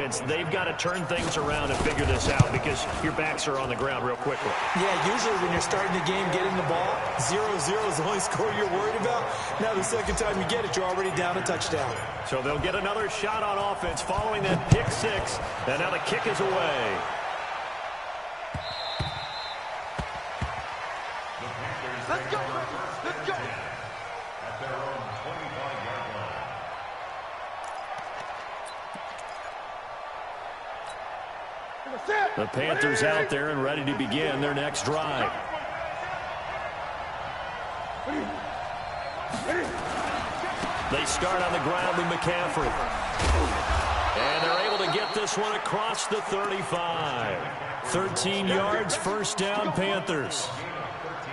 offense, they've got to turn things around and figure this out because your backs are on the ground real quickly. Yeah, usually when you're starting the game, getting the ball, 0-0 is the only score you're worried about. Now the second time you get it, you're already down a touchdown. So they'll get another shot on offense following that pick six, and now the kick is away. Let's go, let's go. At their own 25-yard line. The Panthers out there and ready to begin their next drive. They start on the ground with McCaffrey. And they're able to get this one across the 35. 13 yards, first down, Panthers.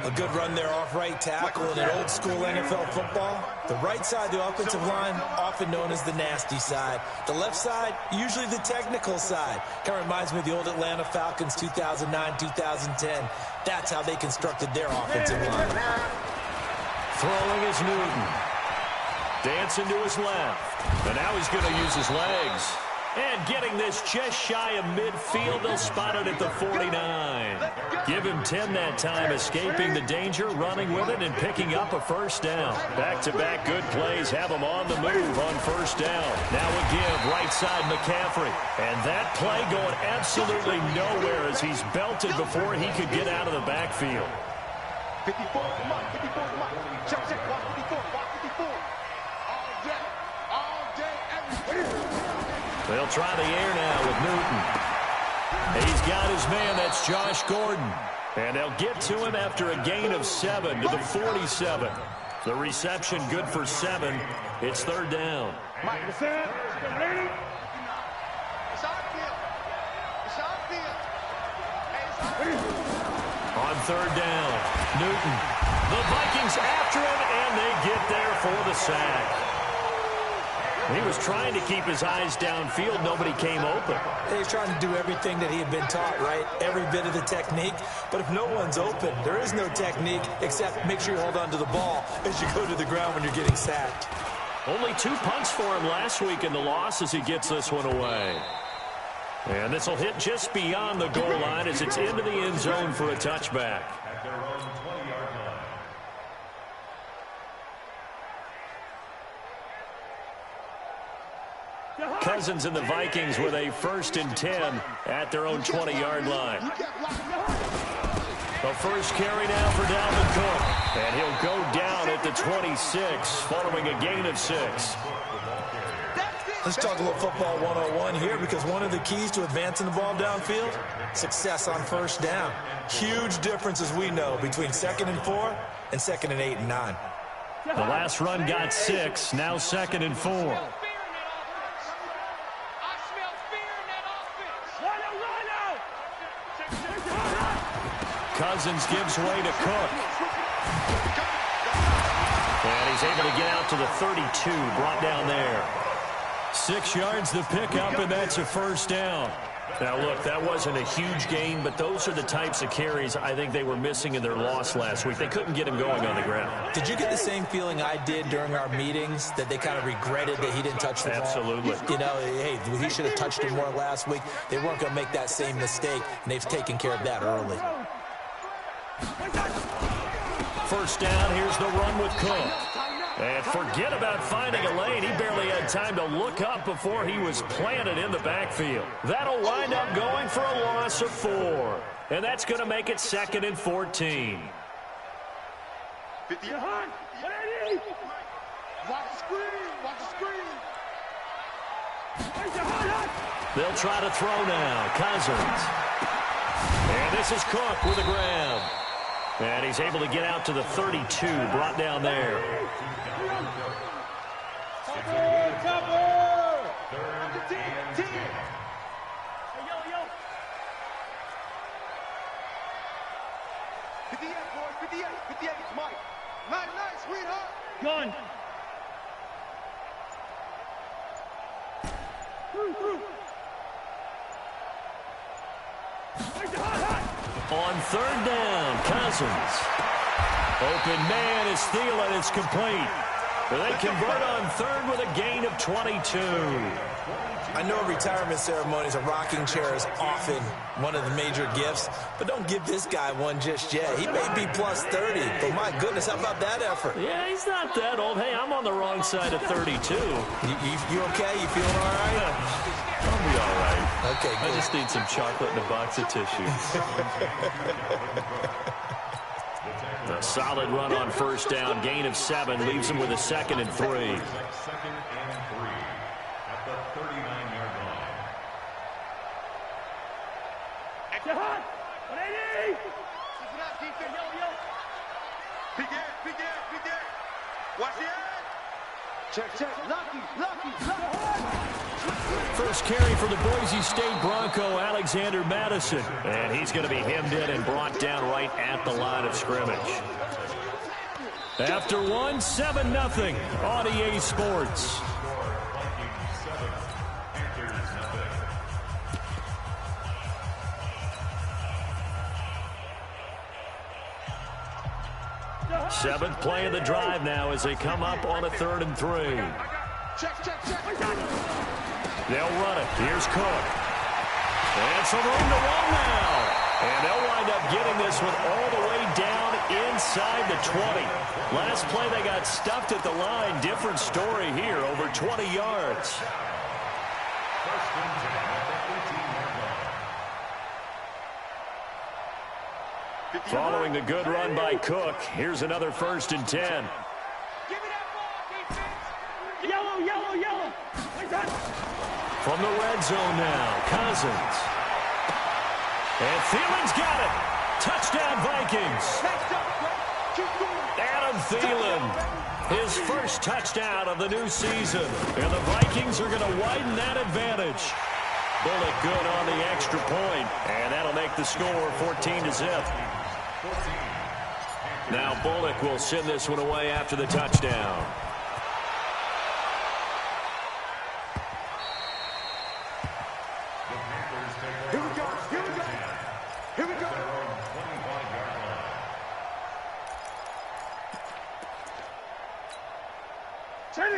A good run there off right tackle in an old-school NFL football. The right side of the offensive line, often known as the nasty side. The left side, usually the technical side. Kind of reminds me of the old Atlanta Falcons 2009-2010. That's how they constructed their offensive line. Throwing is Newton. Dancing to his left. And now he's going to use his legs. And getting this just shy of midfield, they'll spot it at the 49. Give him 10 that time, escaping the danger, running with it, and picking up a first down. Back-to-back good plays have him on the move on first down. Now a give, right side McCaffrey. And that play going absolutely nowhere as he's belted before he could get out of the backfield. 54, come on, 54, come on. Check, watch 54, watch 54. All day, every day. They'll try the air now with Newton. He's got his man, that's Josh Gordon. And they'll get to him after a gain of 7 to the 47. The reception good for 7. It's third down. Mike, ready? On third down, Newton. The Vikings after him, and they get there for the sack. He was trying to keep his eyes downfield. Nobody came open. He's trying to do everything that he had been taught, right? Every bit of the technique. But if no one's open, there is no technique except make sure you hold on to the ball as you go to the ground when you're getting sacked. Only 2 punts for him last week in the loss as he gets this one away. And this will hit just beyond the goal line as it's into the end zone for a touchback. At their own 20-yard line. Cousins and the Vikings with a 1st and 10 at their own 20-yard line. The first carry now for Dalvin Cook. And he'll go down at the 26 following a gain of 6. Let's talk a little football 101 here because one of the keys to advancing the ball downfield, success on first down. Huge difference, as we know, between 2nd and 4 and 2nd and 8 and 9. The last run got 6, now 2nd and 4. Cousins gives way to Cook. And he's able to get out to the 32, brought down there. 6 yards the pickup, and that's a first down. Now, look, that wasn't a huge gain, but those are the types of carries I think they were missing in their loss last week. They couldn't get him going on the ground. Did you get the same feeling I did during our meetings, that they kind of regretted that he didn't touch the ball? Absolutely. You know, hey, he should have touched it more last week. They weren't going to make that same mistake, and they've taken care of that early. First down, here's the run with Cook. And forget about finding a lane. He barely had time to look up before he was planted in the backfield. That'll wind up going for a loss of 4. And that's going to make it 2nd and 14. Watch the screen, watch the screen. They'll try to throw now. Cousins. And this is Cook with a grab. And he's able to get out to the 32, brought down there. Mike. Nice, sweetheart. Gun. On third down, Cousins. Open man is Thielen. It's complete. They convert on third with a gain of 22. I know retirement ceremonies, a rocking chair is often one of the major gifts, but don't give this guy one just yet. He may be plus 30, but my goodness, how about that effort? Yeah, he's not that old. Hey, I'm on the wrong side of 32. You okay? You feeling all right? I'll be all right. Okay, good. I just need some chocolate and a box of tissues. A solid run on first down, gain of 7, leaves him with a 2nd and 3. 2nd and 3 at the 39-yard line. Watch the eye. Check. Lucky. First carry for the Boise State Bronco, Alexander Madison. And he's going to be hemmed in and brought down right at the line of scrimmage. After 1, 7-0 on EA Sports. Seventh play of the drive now as they come up on a 3rd and 3. Check. They'll run it. Here's Cook. And some room to run now. And they'll wind up getting this one all the way down inside the 20. Last play they got stuffed at the line. Different story here, over 20 yards. Following the good run by Cook, here's another 1st and 10. Give me that ball, defense. Yellow. From the red zone now, Cousins. And Thielen's got it. Touchdown, Vikings. Adam Thielen, his first touchdown of the new season. And the Vikings are going to widen that advantage. Bullock good on the extra point, and that'll make the score 14-0. Now Bullock will send this one away after the touchdown. Here we go.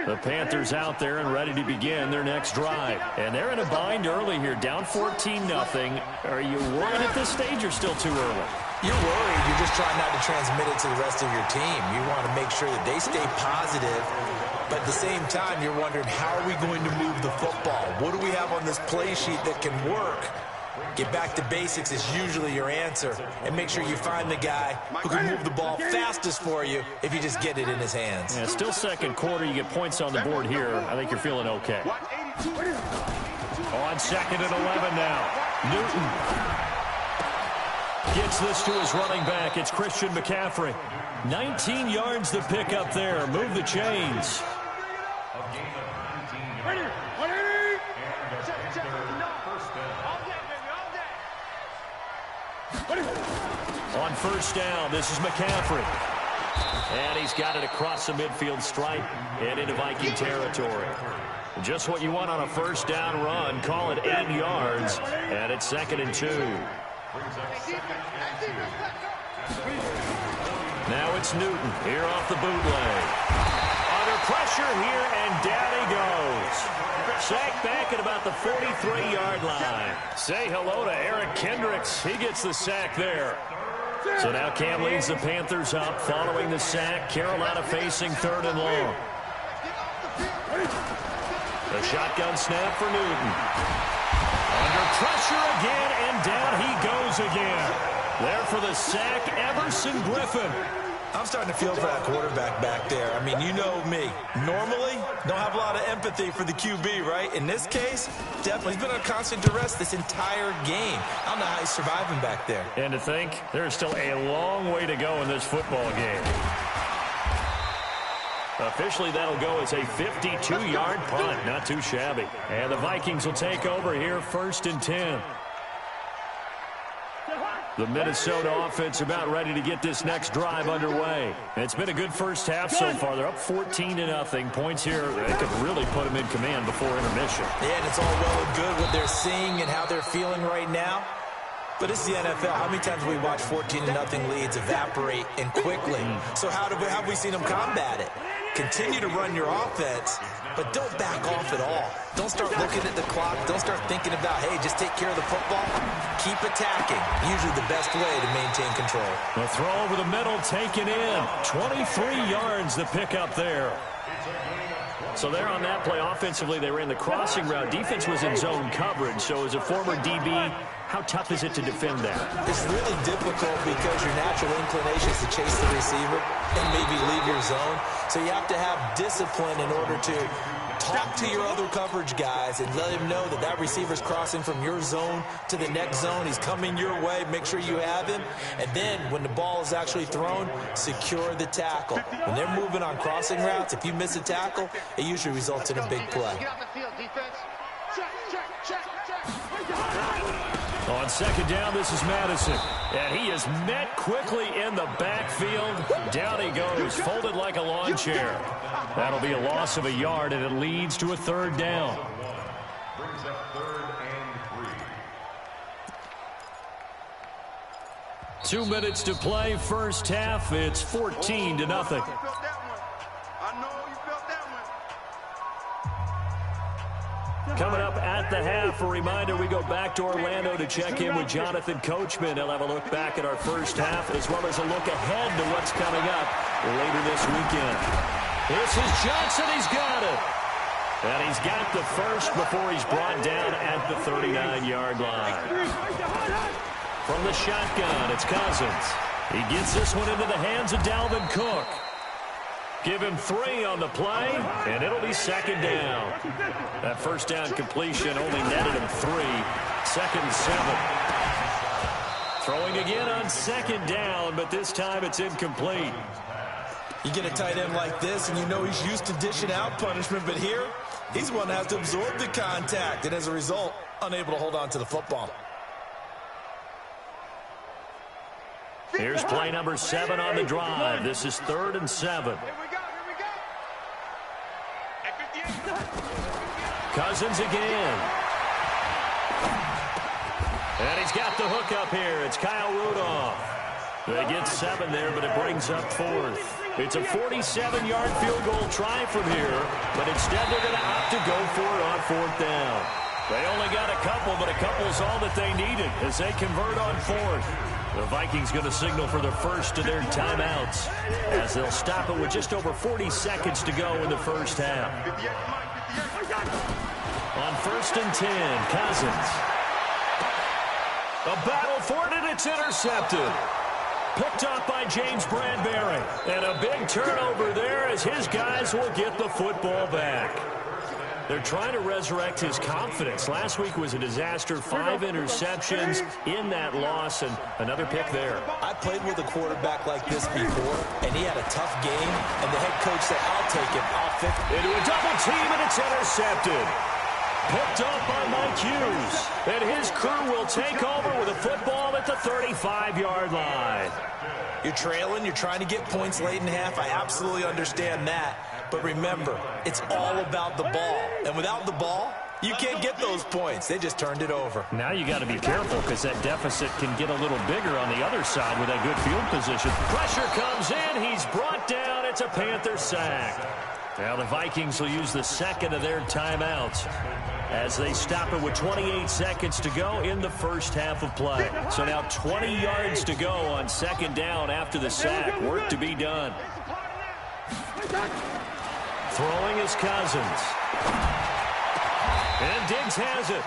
The Panthers out there and ready to begin their next drive. And they're in a bind early here, down 14-0. Are you worried at this stage or still too early? You're worried. You're just trying not to transmit it to the rest of your team. You want to make sure that they stay positive. But at the same time, you're wondering, how are we going to move the football? What do we have on this play sheet that can work? Get back to basics is usually your answer. And make sure you find the guy who can move the ball fastest for you if you just get it in his hands. Yeah, it's still second quarter. You get points on the board here. I think you're feeling okay. On 2nd and 11 now. Newton gets this to his running back. It's Christian McCaffrey. 19 yards to pick up there. Move the chains. On first down, this is McCaffrey. And he's got it across the midfield stripe and into Viking territory. Just what you want on a first down run. Call it 8 yards. And it's 2nd and 2. Now it's Newton here off the bootleg. Under pressure here, and down he goes. Sacked back at about the 43-yard line. Say hello to Eric Kendricks. He gets the sack there. So now Cam leads the Panthers up following the sack. Carolina facing 3rd and long. The shotgun snap for Newton. Under pressure again, and down he goes again. There for the sack, Everson Griffin. I'm starting to feel for that quarterback back there. I mean, you know me. Normally, don't have a lot of empathy for the QB, right? In this case, definitely. He's been on constant duress this entire game. I don't know how he's surviving back there. And to think, there's still a long way to go in this football game. Officially, that'll go as a 52-yard punt. Not too shabby. And the Vikings will take over here, 1st and 10. The Minnesota offense about ready to get this next drive underway. It's been a good first half so far. They're up 14-0. Points here, they could really put them in command before intermission. Yeah, and it's all well and good what they're seeing and how they're feeling right now. But it's the NFL. How many times have we watched 14-0 leads evaporate and quickly? So how have we seen them combat it? Continue to run your offense, but don't back off at all. Don't start looking at the clock. Don't start thinking about, hey, just take care of the football. Keep attacking. Usually the best way to maintain control. The throw over the middle taken in. 23 yards the pickup there. So there on that play, offensively, they ran the crossing route. Defense was in zone coverage. So as a former DB, how tough is it to defend that? It's really difficult because your natural inclination is to chase the receiver and maybe leave your zone. So you have to have discipline in order to talk to your other coverage guys and let him know that that receiver's crossing from your zone to the next zone. He's coming your way. Make sure you have him. And then when the ball is actually thrown, secure the tackle. When they're moving on crossing routes, if you miss a tackle, it usually results in a big play. Get off the field, defense. Check. On second down, this is Madison. And he is met quickly in the backfield. Down he goes, folded like a lawn chair. That'll be a loss of a yard, and it leads to a third down. Brings up 3rd and 3. 2 minutes to play, first half. It's 14-0. You felt that one. I know you felt that one. Coming up at the half, a reminder, we go back to Orlando to check in with Jonathan Coachman. He'll have a look back at our first half as well as a look ahead to what's coming up later this weekend. This is Johnson. He's got it. And he's got the first before he's brought down at the 39-yard line. From the shotgun, it's Cousins. He gets this one into the hands of Dalvin Cook. Give him 3 on the play, and it'll be second down. That first down completion only netted him 3. 2nd and 7. Throwing again on second down, but this time it's incomplete. You get a tight end like this, and you know he's used to dishing out punishment, but here, he's one that has to absorb the contact, and as a result, unable to hold on to the football. Here's play number 7 on the drive. This is 3rd and 7. Here we go. At 58. Cousins again. And he's got the hook up here. It's Kyle Rudolph. They get 7 there, but it brings up 4th. It's a 47-yard field goal try from here, but instead they're going to opt to go for it on 4th down. They only got a couple, but a couple's all that they needed as they convert on 4th. The Vikings going to signal for the first of their timeouts as they'll stop it with just over 40 seconds to go in the first half. On 1st and 10, Cousins. A battle for it, and it's intercepted. Picked up by James Bradbury. And a big turnover there as his guys will get the football back. They're trying to resurrect his confidence. Last week was a disaster. 5 interceptions in that loss, and another pick there. I played with a quarterback like this before, and he had a tough game, and the head coach said, I'll take it. I'll fix it. Into a double team, and it's intercepted. Picked up by Mike Hughes. And his crew will take over with a football at the 35-yard line. You're trailing. You're trying to get points late in half. I absolutely understand that. But remember, it's all about the ball. And without the ball, you can't get those points. They just turned it over. Now you got to be careful because that deficit can get a little bigger on the other side with that good field position. Pressure comes in. He's brought down. It's a Panther sack. Now the Vikings will use the second of their timeouts as they stop it with 28 seconds to go in the first half of play. So now 20 yards to go on second down after the sack. Work to be done. Throwing is Cousins. And Diggs has it.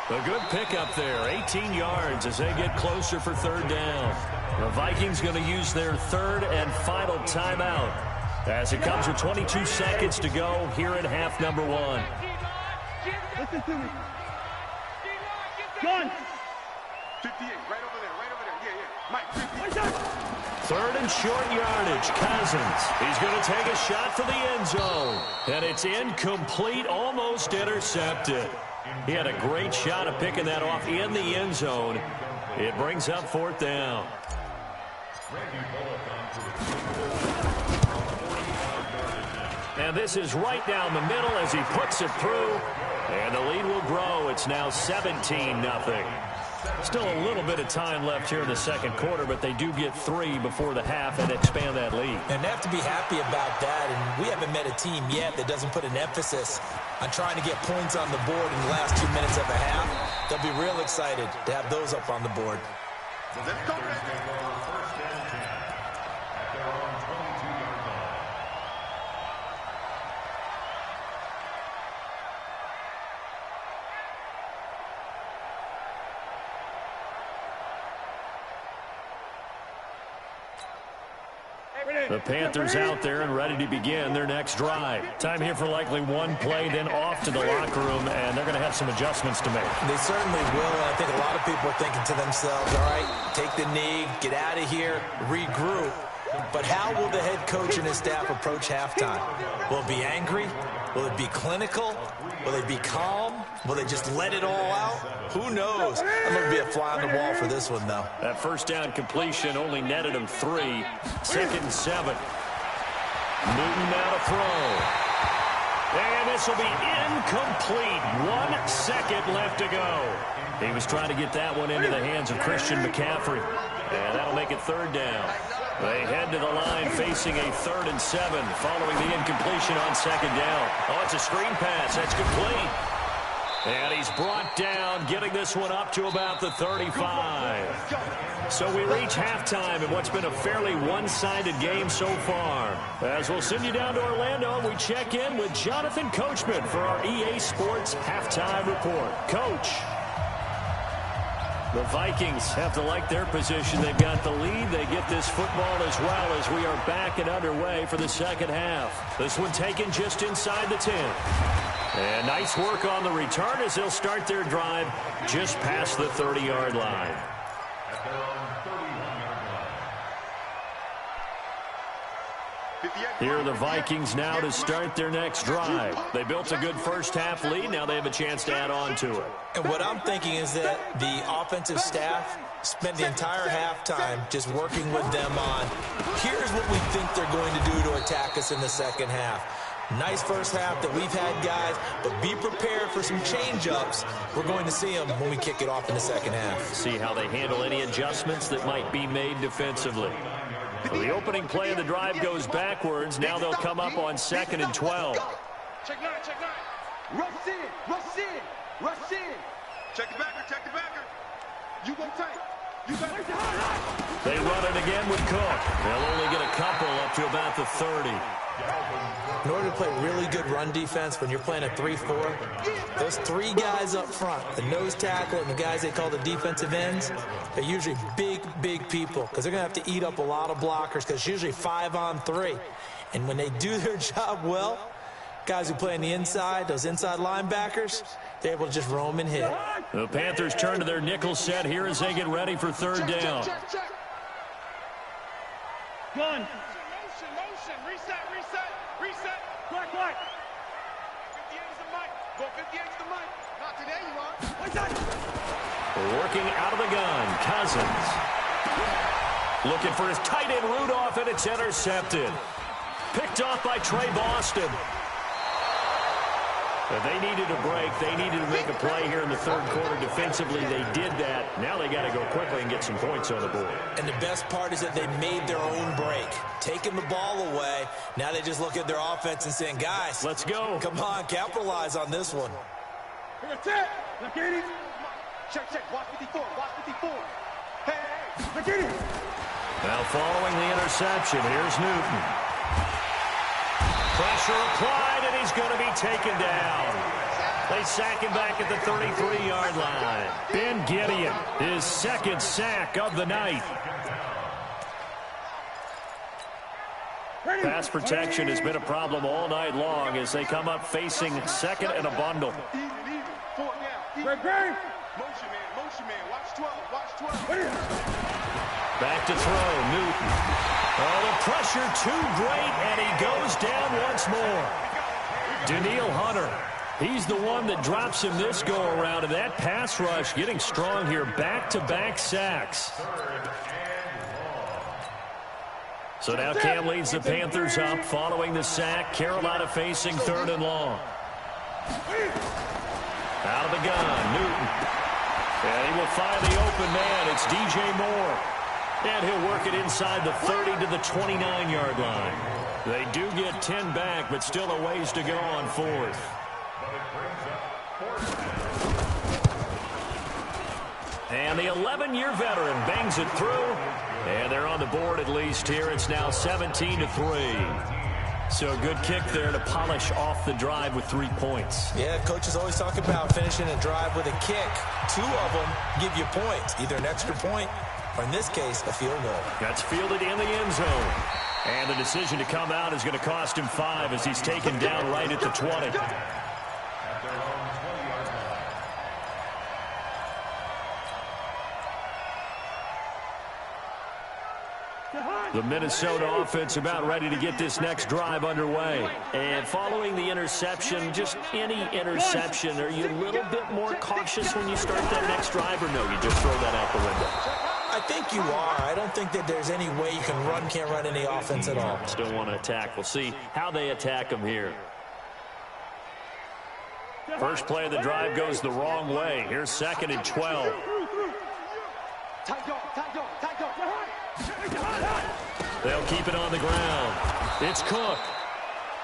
A good pickup there. 18 yards as they get closer for third down. The Vikings going to use their third and final timeout as it comes with 22 seconds to go here in half number 1. Listen to me. Gun. 58, right over there. Yeah. Mike, 58. Third and short yardage, Cousins. He's going to take a shot for the end zone. And it's incomplete, almost intercepted. He had a great shot of picking that off in the end zone. It brings up 4th down. And this is right down the middle as he puts it through. And the lead will grow. It's now 17-0. Still a little bit of time left here in the second quarter, but they do get 3 before the half and expand that lead. And they have to be happy about that, and we haven't met a team yet that doesn't put an emphasis on trying to get points on the board in the last 2 minutes of a half. They'll be real excited to have those up on the board. Let's go, man. The Panthers out there and ready to begin their next drive. Time here for likely one play, then off to the locker room, and they're going to have some adjustments to make. They certainly will, and I think a lot of people are thinking to themselves, all right, take the knee, get out of here, regroup. But how will the head coach and his staff approach halftime? Will it be angry? Will it be clinical? Will they be calm? Will they just let it all out? Who knows? I'm going to be a fly on the wall for this one, though. That first down completion only netted him 3. 2nd and 7. Newton now to throw. And this will be incomplete. 1 second left to go. He was trying to get that one into the hands of Christian McCaffrey. And that'll make it 3rd down. They head to the line facing a 3rd and 7 following the incompletion on 2nd down. Oh, it's a screen pass. That's complete. And he's brought down, getting this one up to about the 35. So we reach halftime in what's been a fairly one-sided game so far. As we'll send you down to Orlando, we check in with Jonathan Coachman for our EA Sports Halftime Report. Coach. The Vikings have to like their position. They've got the lead. They get this football as well as we are back and underway for the second half. This one taken just inside the 10. And nice work on the return as they'll start their drive just past the 30-yard line. Here are the Vikings now to start their next drive. They built a good first half lead. Now they have a chance to add on to it. And what I'm thinking is that the offensive staff spent the entire halftime just working with them on, here's what we think they're going to do to attack us in the second half. Nice first half that we've had, guys, but be prepared for some change-ups. We're going to see them when we kick it off in the second half. See how they handle any adjustments that might be made defensively. So the opening play of the drive goes backwards. Now they'll come up on 2nd and 12. Check 9, check 9. Rush in, rush in, rush in. Check the backer, check the backer. You go tight. You got it. They run it again with Cook. They'll only get a couple up to about the 30. In order to play really good run defense when you're playing a 3-4, those 3 guys up front, the nose tackle and the guys they call the defensive ends, they're usually big, big people because they're going to have to eat up a lot of blockers because it's usually 5-on-3. And when they do their job well, guys who play on the inside, those inside linebackers, they're able to just roam and hit. The Panthers turn to their nickel set here as they get ready for 3rd down. Gun. Motion, reset, reset, reset. Black. 58 is the mic. Go 58 is the mic. Not today, you are. Working out of the gun, Cousins. Looking for his tight end Rudolph, and it's intercepted. Picked off by Trey Boston. But they needed a break. They needed to make a play here in the 3rd quarter. Defensively, they did that. Now they got to go quickly and get some points on the board. And the best part is that they made their own break. Taking the ball away. Now they just look at their offense and saying, guys, let's go. Come on, capitalize on this one. Look at him. Check, watch 54, watch 54. Hey, look at him. Now following the interception, here's Newton. Pressure applied, and he's going to be taken down. They sack him back at the 33-yard line. Ben Gideon, his 2nd sack of the night. Pass protection has been a problem all night long as they come up facing 2nd and a bundle. Motion man, watch 12, 12. Back to throw, Newton. Oh, the pressure too great, and he goes down once more. Daniil Hunter, he's the one that drops him this go-around, and that pass rush getting strong here. Back-to-back sacks. So now Cam leads the Panthers up following the sack. Carolina facing 3rd and long. Out of the gun, Newton. And he will find the open man. It's DJ Moore. And he'll work it inside the 30 to the 29-yard line. They do get 10 back, but still a ways to go on 4th. And the 11-year veteran bangs it through. And they're on the board at least here. It's now 17 to 3. So a good kick there to polish off the drive with 3 points. Yeah, coaches always talk about finishing a drive with a kick. 2 of them give you points, either an extra point or, in this case, a field goal. That's fielded in the end zone. And the decision to come out is going to cost him 5 as he's taken down right at the 20. The Minnesota offense about ready to get this next drive underway. And following the interception, just any interception, are you a little bit more cautious when you start that next drive, or no, you just throw that out the window? I think you are. I don't think that there's any way you can't run any offense at all. Still want to attack. We'll see how they attack them here. First play of the drive goes the wrong way. Here's 2nd and 12. They'll keep it on the ground. It's Cook.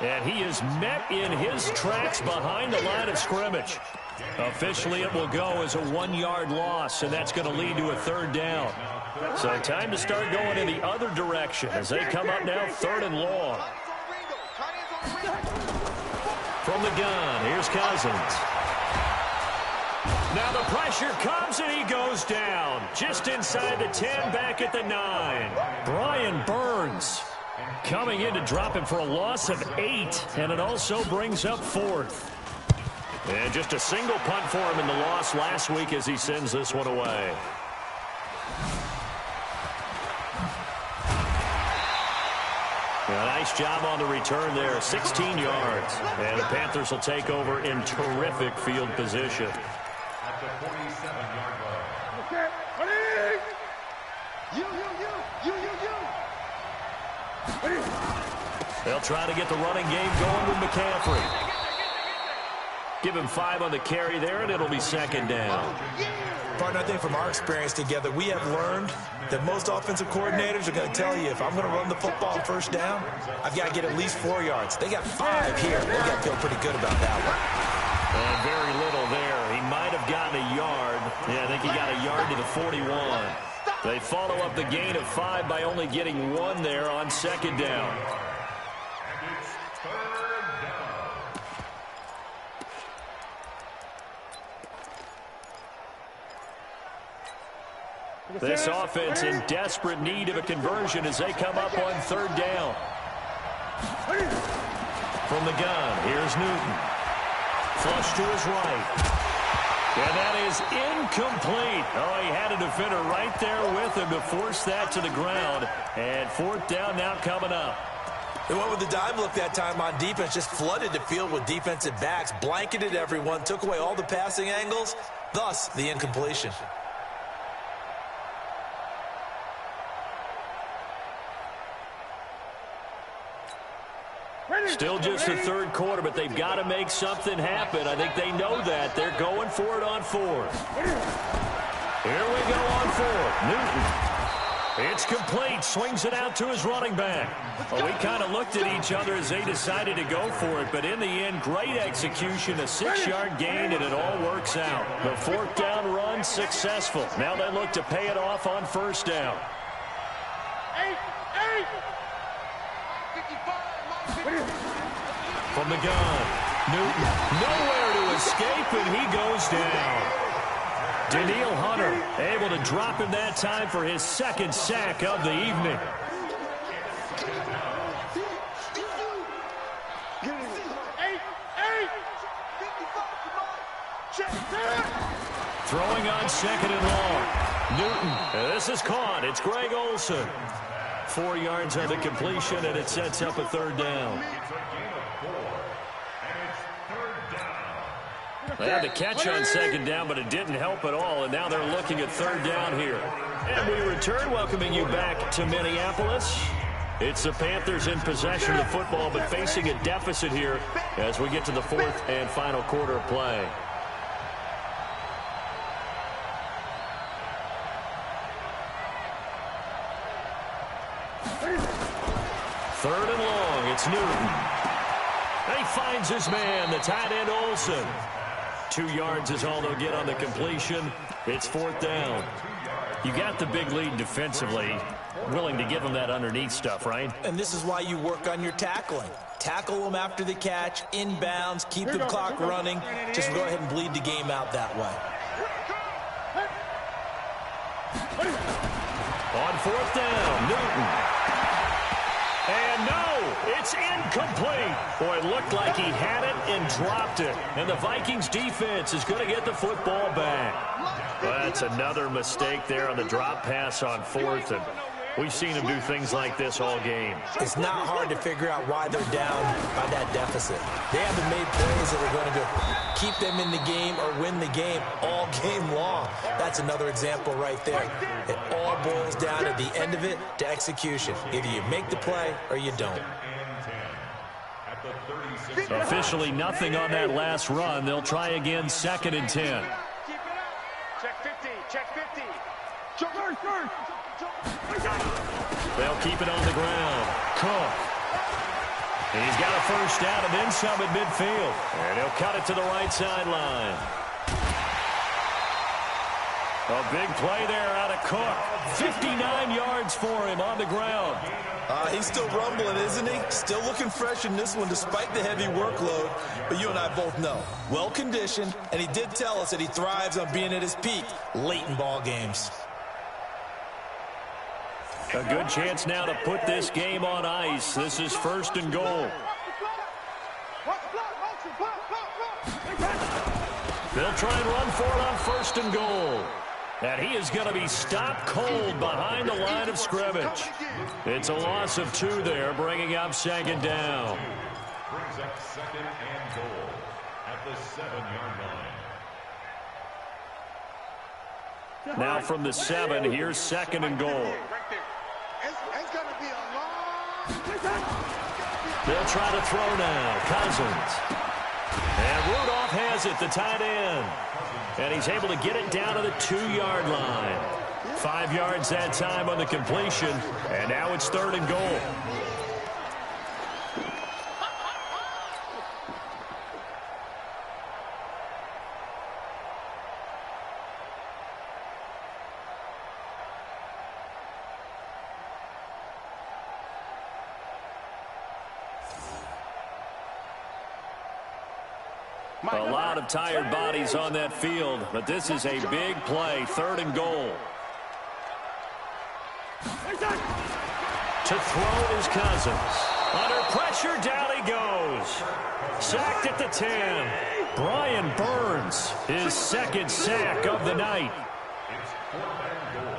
And he is met in his tracks behind the line of scrimmage. Officially, it will go as a 1-yard loss, and that's going to lead to a 3rd down. So time to start going in the other direction as they come up now 3rd and long. From the gun, here's Cousins. Now the pressure comes, and he goes down. Just inside the 10, back at the 9. Brian Burns coming in to drop him for a loss of 8, and it also brings up 4th. And just a single punt for him in the loss last week as he sends this one away. A nice job on the return there, 16 yards. And the Panthers will take over in terrific field position. At the 47-yard line. Okay, ready? You. They'll try to get the running game going with McCaffrey. Give him 5 on the carry there, and it'll be 2nd down. Partner, I think from our experience together, we have learned that most offensive coordinators are going to tell you, if I'm going to run the football on 1st down, I've got to get at least 4 yards. They got 5 here. They got to feel pretty good about that one. And very little there. He might have gotten a yard. Yeah, I think he got a yard to the 41. They follow up the gain of 5 by only getting 1 there on 2nd down. And it's 3rd down. This offense in desperate need of a conversion as they come up on 3rd down. From the gun, here's Newton. Flush to his right. And that is incomplete. Oh, he had a defender right there with him to force that to the ground. And 4th down now coming up. They went with the dime look that time on defense, just flooded the field with defensive backs, blanketed everyone, took away all the passing angles, thus the incompletion. Still just the 3rd quarter, but they've got to make something happen. I think they know that. They're going for it on 4th. Here we go on 4th. Newton. It's complete. Swings it out to his running back. Well, we kind of looked at each other as they decided to go for it, but in the end, great execution, a 6-yard gain, and it all works out. The 4th down run successful. Now they look to pay it off on 1st down. 8. From the gun, Newton, nowhere to escape, and he goes down. Daniil Hunter able to drop him that time for his 2nd sack of the evening. Throwing on 2nd and long. Newton, this is caught. It's Greg Olsen. 4 yards on the completion, and it sets up a 3rd down. They had the catch on 2nd down, but it didn't help at all, and now they're looking at 3rd down here. And we return, welcoming you back to Minneapolis. It's the Panthers in possession of the football, but facing a deficit here as we get to the 4th and final quarter of play. Third and long, it's Newton. And he finds his man, the tight end Olsen. 2 yards is all they'll get on the completion. It's fourth down. You got the big lead defensively. Willing to give them that underneath stuff, right? And this is why you work on your tackling. Tackle them after the catch, inbounds, keep the clock running. Just go ahead and bleed the game out that way. On fourth down, Newton. And no, it's incomplete. Boy, it looked like he had it and dropped it. And the Vikings defense is going to get the football back. Well, that's another mistake there on the drop pass on fourth. And we've seen him do things like this all game. It's not hard to figure out why they're down by that deficit. They haven't made plays that are going to keep them in the game or win the game all game long. That's another example right there. It all boils down at the end of it to execution. Either you make the play or you don't. Officially nothing on that last run. They'll try again, 2nd and 10. Check 50. Check 50. They'll keep it on the ground. Cook. He's got a first down and then some at midfield. And he'll cut it to the right sideline. A big play there out of Cook. 59 yards for him on the ground. He's still rumbling, isn't he? Still looking fresh in this one despite the heavy workload. But you and I both know, well-conditioned, and he did tell us that he thrives on being at his peak late in ball games. A good chance now to put this game on ice. This is 1st and goal. They'll try and run for it on 1st and goal. And he is going to be stopped cold behind the line of scrimmage. It's a loss of 2 there, bringing up 2nd down. Brings up 2nd and goal at the 7-yard line. Now from the 7, here's 2nd and goal. It's going to be a long... They'll try to throw now. Cousins. And Rudolph has it, the tight end. And he's able to get it down to the 2-yard line. 5 yards that time on the completion. And now it's 3rd and goal. A lot of tired bodies on that field, but this is a big play, 3rd and goal. To throw is Cousins. Under pressure, down he goes. Sacked at the 10. Brian Burns, his 2nd sack of the night. It's 4th and goal.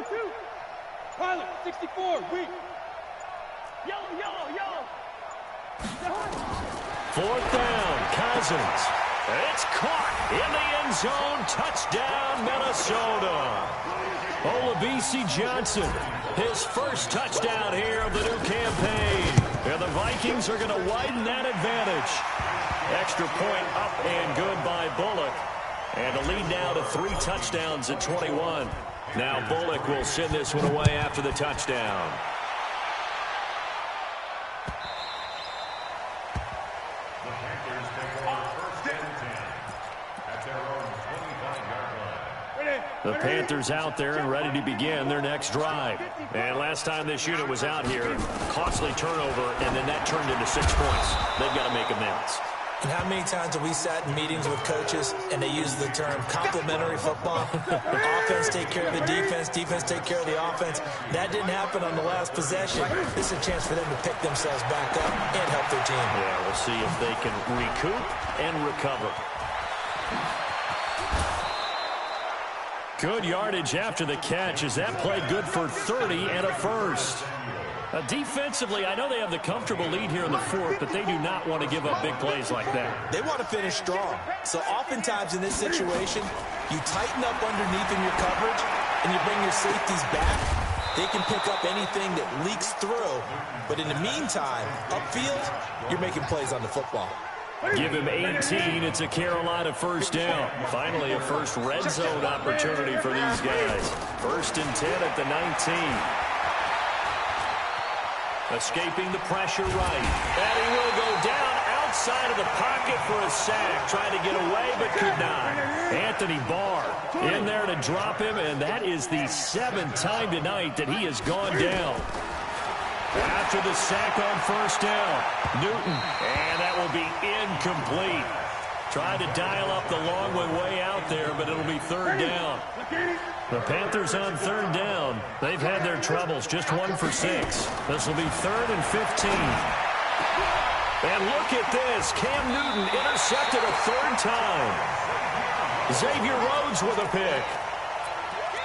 Two. Pilot, 64, weak. Yellow. 4th down, Cousins. It's caught in the end zone. Touchdown, Minnesota. Olabisi Johnson, his first touchdown here of the new campaign. And the Vikings are going to widen that advantage. Extra point up and good by Bullock. And a lead now to 3 touchdowns at 21. Now Bullock will send this one away after the touchdown. The Panthers take over 1st and 10 at their own 25-yard line. The Panthers out there and ready to begin their next drive. And last time this unit was out here, costly turnover, and then that turned into 6 points. They've got to make amends. And how many times have we sat in meetings with coaches and they use the term complementary football? Offense take care of the defense, defense take care of the offense. That didn't happen on the last possession. This is a chance for them to pick themselves back up and help their team. Yeah, we'll see if they can recoup and recover. Good yardage after the catch as that play good for 30 and a first. Defensively, I know they have the comfortable lead here in the 4th, but they do not want to give up big plays like that. They want to finish strong. So oftentimes in this situation, you tighten up underneath in your coverage, and you bring your safeties back, They can pick up anything that leaks through. But in the meantime, upfield, you're making plays on the football. Give him 18. It's a Carolina first down. Finally, a first red zone opportunity for these guys. 1st and 10 at the 19. Escaping the pressure right. And he will go down outside of the pocket for a sack. Trying to get away, but could not. Anthony Barr in there to drop him, and that is the 7th time tonight that he has gone down. After the sack on first down, Newton, and that will be incomplete. Tried to dial up the long way out there, but it'll be 3rd down. The Panthers on 3rd down. They've had their troubles, just 1 for 6. This will be 3rd and 15. And look at this. Cam Newton intercepted a 3rd time. Xavier Rhodes with a pick.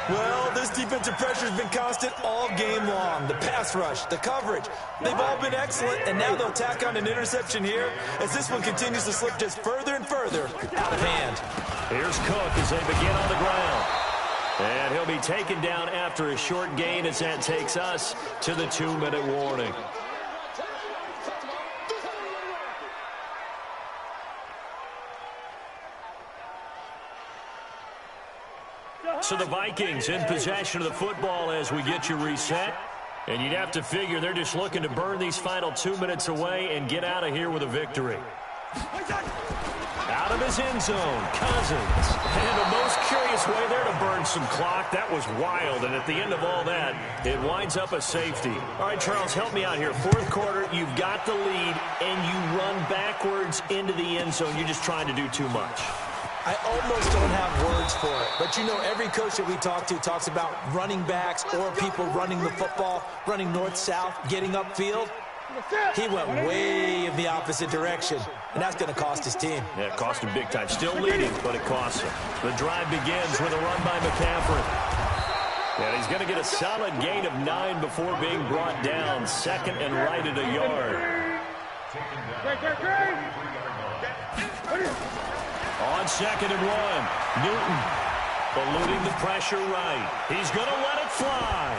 Well, this defensive pressure has been constant all game long. The pass rush, the coverage, they've all been excellent, and now they'll tack on an interception here as this one continues to slip just further and further out of hand. Here's Cook as they begin on the ground. And he'll be taken down after a short gain as that takes us to the 2-minute warning. So the Vikings in possession of the football as we get you reset. And you'd have to figure they're just looking to burn these final 2 minutes away and get out of here with a victory. Out of his end zone, Cousins. And the most curious way there to burn some clock. That was wild. And at the end of all that, it winds up a safety. All right, Charles, help me out here. 4th quarter, you've got the lead, and you run backwards into the end zone. You're just trying to do too much. I almost don't have words for it. But, you know, every coach that we talk to talks about running backs or people running the football, running north-south, getting upfield. He went way in the opposite direction, and that's going to cost his team. Yeah, it cost him big time. Still leading, but it costs him. The drive begins with a run by McCaffrey. And he's going to get a solid gain of 9 before being brought down. 2nd and right at a yard. On 2nd and 1, Newton eluding the pressure right. He's going to let it fly.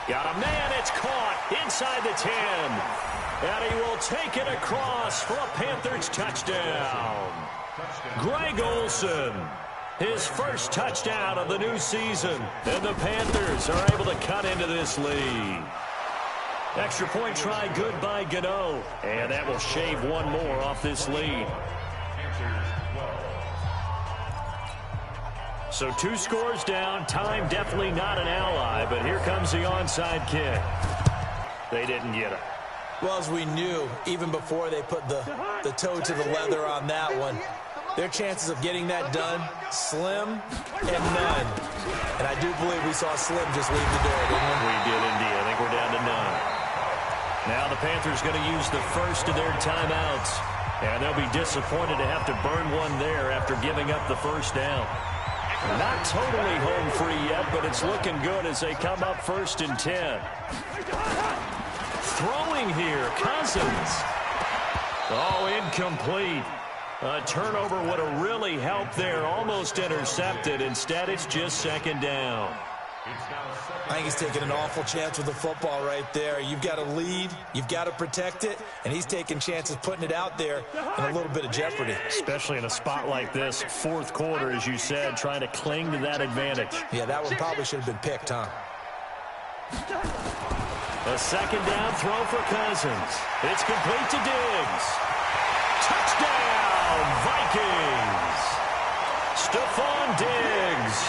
Got a man, it's caught inside the 10. And he will take it across for a Panthers touchdown. Greg Olsen, his first touchdown of the new season. And the Panthers are able to cut into this lead. Extra point try good by Gano. And that will shave 1 more off this lead. So 2 scores down. Time definitely not an ally, but here comes the onside kick. They didn't get it. Well, as we knew, even before they put the toe to the leather on that one, their chances of getting that done, slim and none. And I do believe we saw Slim just leave the door, didn't we? We did indeed. I think we're down to none. Now the Panthers going to use the first of their timeouts. And they'll be disappointed to have to burn one there after giving up the first down. Not totally home free yet, but it's looking good as they come up 1st and 10. Throwing here, Cousins. Oh, incomplete. A turnover would have really helped there. Almost intercepted. Instead, it's just 2nd down. I think he's taking an awful chance with the football right there. You've got to lead, you've got to protect it, and he's taking chances putting it out there in a little bit of jeopardy. Especially in a spot like this, 4th quarter, as you said, trying to cling to that advantage. Yeah, that one probably should have been picked, huh? A 2nd down throw for Cousins. It's complete to Diggs. Touchdown, Vikings! Stephon Diggs.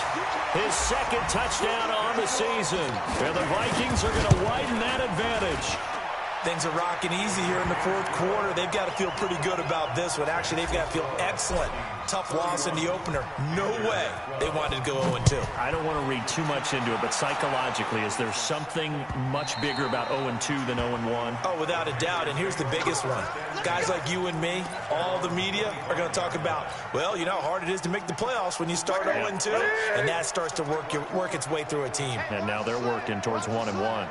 His 2nd touchdown on the season. And the Vikings are going to widen that advantage. Things are rocking easy here in the 4th quarter. They've got to feel pretty good about this one. Actually, they've got to feel excellent. Tough loss in the opener. No way they wanted to go 0-2. I don't want to read too much into it, but psychologically, is there something much bigger about 0-2 than 0-1? Oh, without a doubt, and here's the biggest one. Guys like you and me, all the media, are going to talk about, well, you know how hard it is to make the playoffs when you start 0-2, and that starts to work its way through a team. And now they're working towards 1-1.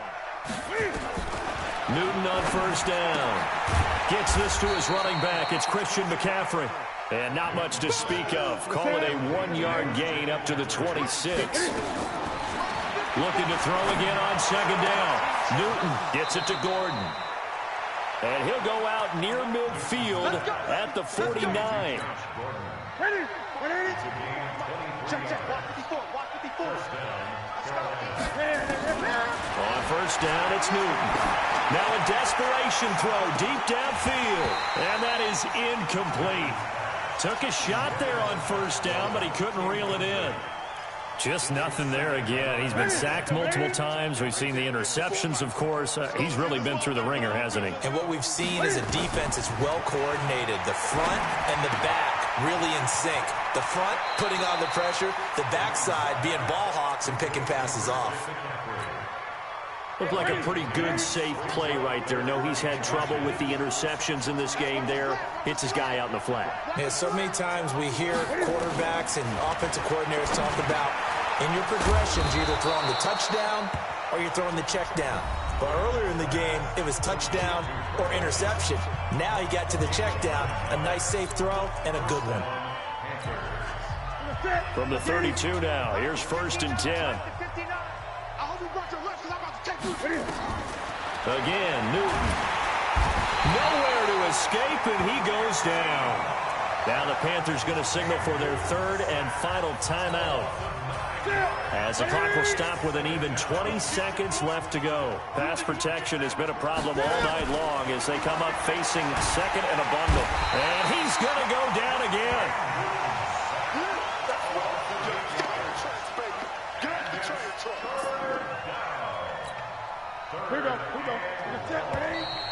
Newton on 1st down. Gets this to his running back. It's Christian McCaffrey. And not much to speak of. Call it a 1-yard gain up to the 26. Looking to throw again on second down. Newton gets it to Gordon. And he'll go out near midfield at the 49. Ready? Check. Walk 54. On first down, it's Newton. Now a desperation throw deep downfield. And that is incomplete. Took a shot there on first down, but he couldn't reel it in. Just nothing there again. He's been sacked multiple times. We've seen the interceptions, of course. He's really been through the ringer, hasn't he? And what we've seen is a defense that's well coordinated. The front and the back really in sync. The front putting on the pressure. The backside being ball hawks and picking passes off. Looked like a pretty good, safe play right there. No, he's had trouble with the interceptions in this game there. Hits his guy out in the flat. Yeah, so many times we hear quarterbacks and offensive coordinators talk about in your progressions, you're either throwing the touchdown or you're throwing the check down. But earlier in the game, it was touchdown or interception. Now he got to the check down, a nice safe throw, and a good one. From the 32 now, here's 1st and 10. Again, Newton. Nowhere to escape, and he goes down. Now the Panthers going to signal for their 3rd and final timeout. As the clock will stop with an even 20 seconds left to go. Pass protection has been a problem all night long as they come up facing 2nd and a bundle. And he's going to go down again. Here we go. Set, ready?